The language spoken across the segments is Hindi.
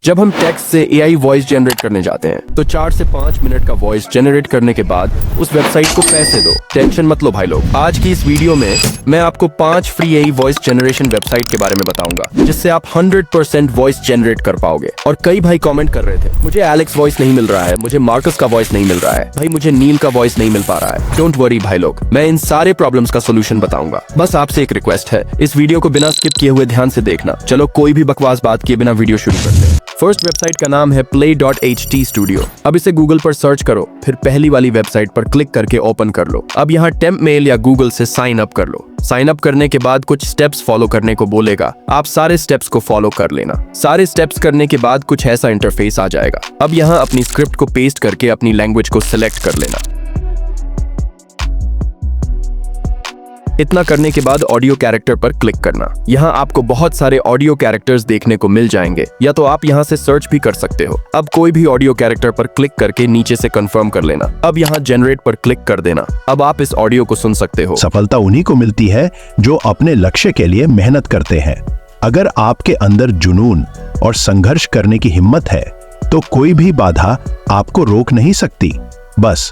जब हम टेक्स्ट से एआई वॉइस जनरेट करने जाते हैं तो 4 से 5 मिनट का वॉइस जनरेट करने के बाद उस वेबसाइट को पैसे दो। टेंशन मत लो भाई लोग, आज की इस वीडियो में मैं आपको 5 free AI voice generation website के बारे में बताऊंगा जिससे आप 100% वॉइस जनरेट कर पाओगे। और कई भाई कमेंट कर रहे थे, मुझे एलेक्स वॉइस नहीं मिल रहा है, मुझे मार्कस का वॉइस नहीं मिल रहा है, भाई मुझे नील का वॉइस नहीं मिल पा रहा है। डोंट वरी भाई लोग, मैं इन सारे प्रॉब्लम्स का सोल्यूशन बताऊंगा। बस आपसे एक रिक्वेस्ट है, इस वीडियो को बिना स्किप किए हुए ध्यान से देखना। चलो कोई भी बकवास बात किए बिना वीडियो शुरू करते हैं। फर्स्ट वेबसाइट का नाम है play.ht स्टूडियो। अब इसे गूगल पर सर्च करो, फिर पहली वाली वेबसाइट पर क्लिक करके ओपन कर लो। अब यहाँ टेम्प मेल या गूगल से साइन अप कर लो। साइन अप करने के बाद कुछ स्टेप्स फॉलो करने को बोलेगा, आप सारे स्टेप्स को फॉलो कर लेना। सारे स्टेप्स करने के बाद कुछ ऐसा इंटरफेस आ जाएगा। अब यहाँ अपनी स्क्रिप्ट को पेस्ट करके अपनी लैंग्वेज को सिलेक्ट कर लेना। इतना करने के बाद ऑडियो कैरेक्टर पर क्लिक करना। यहाँ आपको बहुत सारे ऑडियो कैरेक्टर्स देखने को मिल जाएंगे, या तो आप यहाँ से सर्च भी कर सकते हो। अब कोई भी ऑडियो कैरेक्टर पर क्लिक करके नीचे से कंफर्म कर लेना। अब यहाँ जनरेट पर क्लिक कर देना। अब आप इस ऑडियो को सुन सकते हो। सफलता उन्हीं को मिलती है जो अपने लक्ष्य के लिए मेहनत करते हैं। अगर आपके अंदर जुनून और संघर्ष करने की हिम्मत है तो कोई भी बाधा आपको रोक नहीं सकती। बस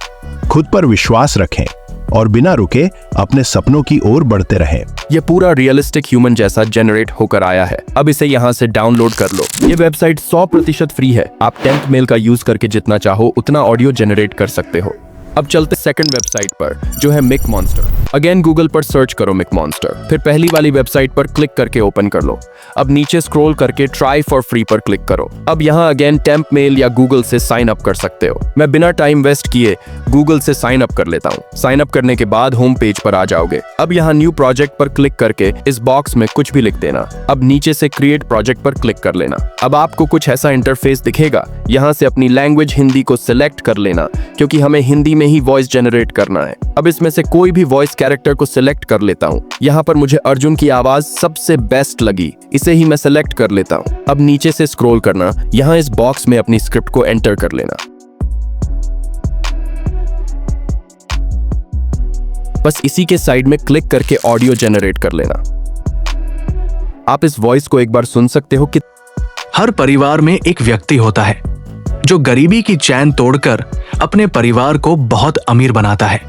खुद पर विश्वास रखें और बिना रुके अपने सपनों की ओर बढ़ते रहें। ये पूरा रियलिस्टिक ह्यूमन जैसा जनरेट होकर आया है। अब इसे यहाँ से डाउनलोड कर लो। ये वेबसाइट 100% फ्री है। आप टेम्प मेल का यूज करके जितना चाहो उतना ऑडियो जनरेट कर सकते हो। अब चलते सेकंड वेबसाइट पर, जो है मिक मॉन्स्टर। अगेन गूगल पर सर्च करो मिक मॉन्स्टर, फिर पहली वाली वेबसाइट पर क्लिक करके ओपन कर लो। अब नीचे स्क्रॉल करके ट्राई फॉर फ्री पर क्लिक करो। अब यहाँ अगेन टेम्प मेल या गूगल से साइन अप कर सकते हो। मैं बिना टाइम वेस्ट किए गूगल से साइन अप कर लेता हूँ। साइन अप करने के बाद होम पेज पर आ जाओगे। अब यहाँ न्यू प्रोजेक्ट पर क्लिक करके इस बॉक्स में कुछ भी लिख देना। अब नीचे से क्रिएट प्रोजेक्ट पर क्लिक कर लेना। अब आपको कुछ ऐसा इंटरफेस दिखेगा। यहाँ से अपनी लैंग्वेज हिंदी को सिलेक्ट कर लेना, क्योंकि हमें हिंदी में ही वॉइस जनरेट करना है। अब इसमें से कोई भी वॉइस कैरेक्टर को सिलेक्ट कर लेता हूँ। यहाँ पर मुझे अर्जुन की आवाज सबसे बेस्ट लगी, इसे ही मैं सिलेक्ट कर लेता हूँ। अब नीचे से स्क्रॉल करना, यहाँ इस बॉक्स में अपनी स्क्रिप्ट को एंटर कर लेना। बस इसी के साइड में क्लिक करके ऑडियो जनरेट कर लेना। आप इस वॉइस को एक बार सुन सकते हो कि हर परिवार में एक व्यक्ति होता है जो गरीबी की चैन तोड़कर अपने परिवार को बहुत अमीर बनाता है,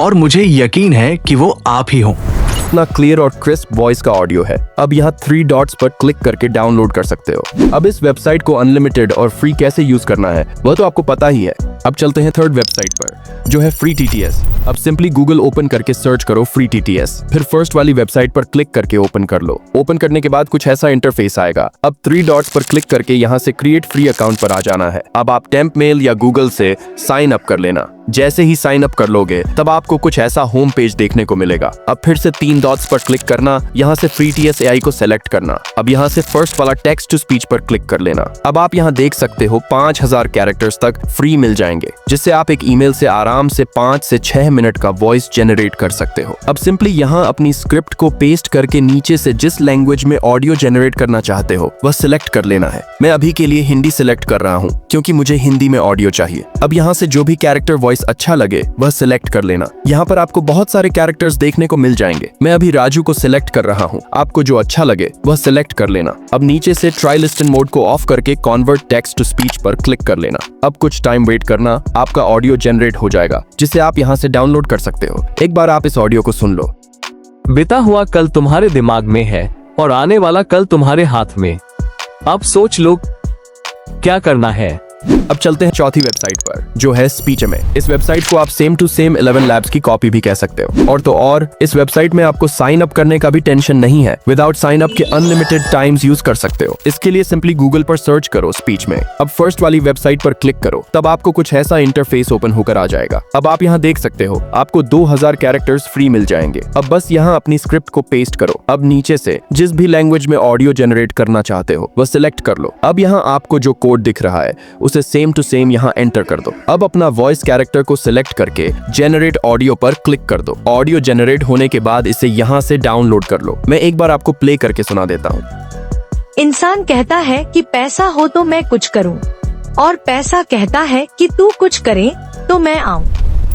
और मुझे यकीन है कि वो आप ही हो। इतना क्लियर और क्रिस्प वॉइस का ऑडियो है। अब यहाँ 3 डॉट्स पर क्लिक करके डाउनलोड कर सकते हो। अब इस वेबसाइट को अनलिमिटेड और फ्री कैसे यूज करना है वह तो आपको पता ही है। अब चलते हैं थर्ड वेबसाइट पर, जो है फ्री TTS। अब सिंपली गूगल ओपन करके सर्च करो फ्री TTS, फिर फर्स्ट वाली वेबसाइट पर क्लिक करके ओपन कर लो। ओपन करने के बाद कुछ ऐसा इंटरफेस आएगा। अब 3 डॉट्स पर क्लिक करके यहाँ से क्रिएट फ्री अकाउंट पर आ जाना है। अब आप टेम्प मेल या गूगल से साइन अप कर लेना। जैसे ही साइन अप कर लोगे तब आपको कुछ ऐसा होम पेज देखने को मिलेगा। अब फिर से 3 डॉट्स पर क्लिक करना, यहाँ से फ्री TS AI को सेलेक्ट करना। अब यहाँ से फर्स्ट वाला टेक्स्ट टू स्पीच पर क्लिक कर लेना। अब आप यहाँ देख सकते हो 5000 कैरेक्टर्स तक फ्री मिल जाएंगे, जिससे आप एक ईमेल से आराम से 5 से 6 मिनट का वॉइस जनरेट कर सकते हो। अब सिंपली यहाँ अपनी स्क्रिप्ट को पेस्ट करके नीचे से जिस लैंग्वेज में ऑडियो जनरेट करना चाहते हो वह सिलेक्ट कर लेना है। मैं अभी के लिए हिंदी सिलेक्ट कर रहा हूँ क्योंकि मुझे हिंदी में ऑडियो चाहिए। अब यहाँ से जो भी कैरेक्टर वॉइस अच्छा लगे वह सिलेक्ट कर लेना। यहाँ पर आपको बहुत सारे कैरेक्टर्स देखने को मिल जाएंगे। मैं अभी राजू को सिलेक्ट कर रहा हूँ। आपको जो अच्छा लगे वह सिलेक्ट कर लेना। अब नीचे से ट्राई लिस्टन मोड को ऑफ करके कन्वर्ट टेक्स्ट टू स्पीच पर क्लिक कर लेना। अब कुछ टाइम वेट करना, आपका ऑडियो जनरेट हो जाएगा, जिसे आप यहाँ से डाउनलोड कर सकते हो। एक बार आप इस ऑडियो को सुन लो। बीता हुआ कल तुम्हारे दिमाग में है और आने वाला कल तुम्हारे हाथ में। अब सोच लो क्या करना है। अब चलते हैं चौथी वेबसाइट पर, जो है स्पीचमे। इस वेबसाइट को आप सेम टू सेम 11 लैब्स की कॉपी भी कह सकते हो। और तो और इस वेबसाइट में आपको साइन अप करने का भी टेंशन नहीं है। विदाउट साइन अप के अनलिमिटेड टाइम्स यूज कर सकते हो। इसके लिए सिंपली गूगल पर सर्च करो स्पीचमे। अब फर्स्ट वाली वेबसाइट पर क्लिक करो, तब आपको कुछ ऐसा इंटरफेस ओपन होकर आ जाएगा। अब आप यहाँ देख सकते हो आपको 2000 कैरेक्टर्स फ्री मिल जाएंगे। अब बस यहाँ अपनी स्क्रिप्ट को पेस्ट करो। अब नीचे से जिस भी लैंग्वेज में ऑडियो जनरेट करना चाहते हो वह सिलेक्ट कर लो। अब यहाँ आपको जो कोड दिख रहा है उसे सेम टू सेम यहाँ एंटर कर दो। अब अपना वॉइस कैरेक्टर को सिलेक्ट करके जनरेट ऑडियो पर क्लिक कर दो। ऑडियो जनरेट होने के बाद इसे यहाँ से डाउनलोड कर लो। मैं एक बार आपको प्ले करके सुना देता हूँ। इंसान कहता है कि पैसा हो तो मैं कुछ करूँ, और पैसा कहता है कि तू कुछ करे तो मैं आऊँ।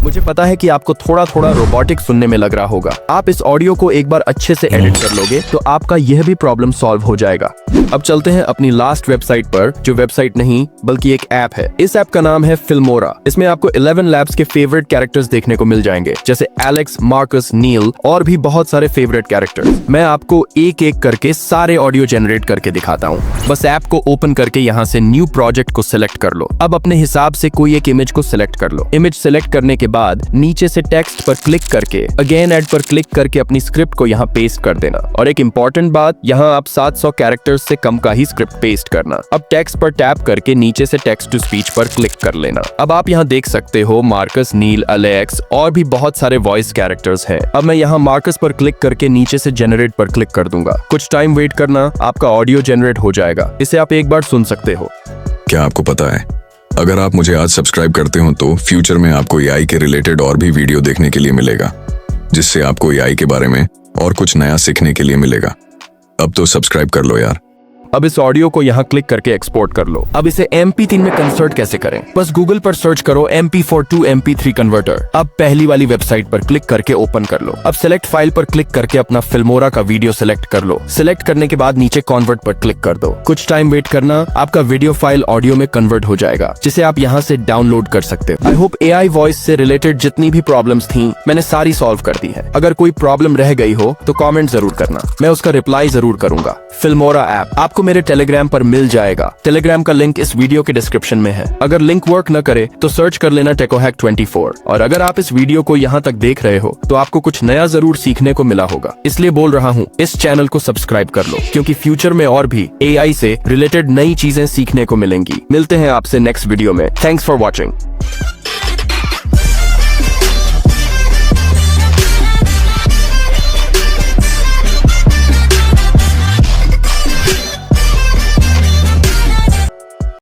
मुझे पता है कि आपको थोड़ा थोड़ा रोबोटिक सुनने में लग रहा होगा। आप इस ऑडियो को एक बार अच्छे से एडिट कर लोगे तो आपका यह भी प्रॉब्लम सॉल्व हो जाएगा। अब चलते हैं अपनी लास्ट वेबसाइट पर, जो वेबसाइट नहीं बल्कि एक ऐप है। इस ऐप का नाम है फिल्मोरा। इसमें आपको 11 लैब्स के फेवरेट कैरेक्टर्स देखने को मिल जाएंगे, जैसे एलेक्स, मार्कस, नील और भी बहुत सारे फेवरेट कैरेक्टर्स। मैं आपको एक एक करके सारे ऑडियो जनरेट करके दिखाता हूँ। बस ऐप को ओपन करके यहाँ से न्यू प्रोजेक्ट को सिलेक्ट कर लो। अब अपने हिसाब से कोई एक इमेज को सिलेक्ट कर लो। इमेज सिलेक्ट करने के बाद नीचे से टेक्स्ट पर क्लिक करके अगेन ऐड पर क्लिक करके अपनी स्क्रिप्ट को यहाँ पेस्ट कर देना। और एक इंपॉर्टेंट बात, यहाँ आप 700 कैरेक्टर्स से कम का ही स्क्रिप्ट पेस्ट करना। अब टेक्स्ट पर टैप करके नीचे से टेक्स्ट टू स्पीच पर क्लिक कर लेना। अब आप यहाँ देख सकते हो मार्कस, नील, अलेक्स और भी बहुत सारे वॉइस कैरेक्टर्स हैं। अब मैं यहाँ मार्कस पर क्लिक करके नीचे से जनरेट पर क्लिक कर दूंगा। कुछ टाइम वेट करना, आपका ऑडियो जनरेट हो जाएगा। इसे आप एक बार सुन सकते हो। क्या आपको पता है, अगर आप मुझे आज सब्सक्राइब करते हो तो फ्यूचर में आपको एआई के रिलेटेड और भी वीडियो देखने के लिए मिलेगा, जिससे आपको एआई के बारे में और कुछ नया सीखने के लिए मिलेगा। अब तो सब्सक्राइब कर लो यार। अब इस ऑडियो को यहाँ क्लिक करके एक्सपोर्ट कर लो। अब इसे MP3 में कन्वर्ट कैसे करें? बस गूगल पर सर्च करो MP4 to MP3 कन्वर्टर। अब पहली वाली वेबसाइट पर क्लिक करके ओपन कर लो। अब सिलेक्ट फाइल पर क्लिक करके अपना फिल्मोरा का वीडियो सिलेक्ट कर लो। सिलेक्ट करने के बाद नीचे कन्वर्ट पर क्लिक कर दो। कुछ टाइम वेट करना, आपका वीडियो फाइल ऑडियो में कन्वर्ट हो जाएगा, जिसे आप यहाँ से डाउनलोड कर सकते हो। आई होप AI वॉइस से रिलेटेड जितनी भी प्रॉब्लम्स थी मैंने सारी सॉल्व कर दी है। अगर कोई प्रॉब्लम रह गई हो तो कॉमेंट जरूर करना, मैं उसका रिप्लाई जरूर करूंगा। फिल्मोरा ऐप आपको मेरे टेलीग्राम पर मिल जाएगा। टेलीग्राम का लिंक इस वीडियो के डिस्क्रिप्शन में है। अगर लिंक वर्क न करे तो सर्च कर लेना TechoHack24। और अगर आप इस वीडियो को यहाँ तक देख रहे हो तो आपको कुछ नया जरूर सीखने को मिला होगा, इसलिए बोल रहा हूँ इस चैनल को सब्सक्राइब कर लो, क्योंकि फ्यूचर में और भी AI से रिलेटेड नई चीजें सीखने को मिलेंगी। मिलते हैं आपसे नेक्स्ट वीडियो में। Thanks for watching.